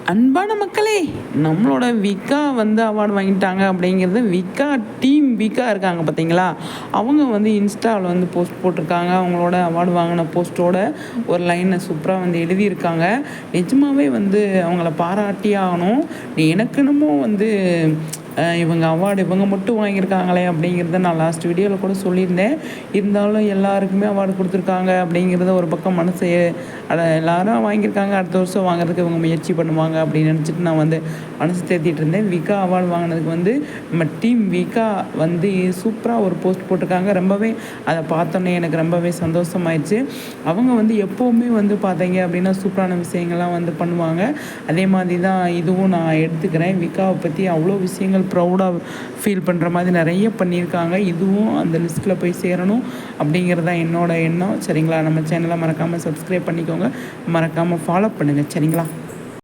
அன்பான மக்களே, நம்மளோட விக்கா வந்து அவார்டு வாங்கிட்டாங்க அப்படிங்கிறது விக்கா டீம் விக்கா இருக்காங்க பார்த்தீங்களா, அவங்க வந்து இன்ஸ்டாவில் வந்து போஸ்ட் போட்டிருக்காங்க. அவங்களோட அவார்டு வாங்கின போஸ்ட்டோட ஒரு லைனை சூப்பராக வந்து எழுதியிருக்காங்க. நிஜமாகவே வந்து அவங்கள பாராட்டியே ஆகணும். எனக்கு என்னமோ வந்து இவங்க அவார்டு இவங்க மட்டும் வாங்கியிருக்காங்களே அப்படிங்கிறத நான் லாஸ்ட் வீடியோவில் கூட சொல்லியிருந்தேன். இருந்தாலும் எல்லாருக்குமே அவார்டு கொடுத்துருக்காங்க அப்படிங்கிறத ஒரு பக்கம் மனசு எல்லாரும் வாங்கியிருக்காங்க, அடுத்த வருஷம் வாங்குறதுக்கு இவங்க முயற்சி பண்ணுவாங்க அப்படின்னு நினச்சிட்டு நான் வந்து மனசு தேத்திட்டு இருந்தேன். விக்கா அவார்டு வாங்கினதுக்கு வந்து நம்ம டீம் விக்கா வந்து சூப்பராக ஒரு போஸ்ட் போட்டிருக்காங்க. ரொம்பவே அதை பார்த்தோன்னே எனக்கு ரொம்பவே சந்தோஷமாயிடுச்சு. அவங்க வந்து எப்போவுமே வந்து பார்த்தீங்க அப்படின்னா சூப்பரான விஷயங்கள்லாம் வந்து பண்ணுவாங்க. அதே மாதிரி தான் இதுவும் நான் எடுத்துக்கிறேன். விக்காவை பற்றி அவ்வளோ விஷயங்கள் ப்ரௌடாக ஃபீல் பண்ணுற மாதிரி நிறைய பண்ணியிருக்காங்க. இதுவும் அந்த லிஸ்ட்டில் போய் சேரணும் அப்படிங்கிறது தான் என்னோட எண்ணம். சரிங்களா? நம்ம சேனலை மறக்காமல் சப்ஸ்கிரைப் பண்ணிக்கோங்க, மறக்காமல் ஃபாலோ பண்ணுங்கள். சரிங்களா?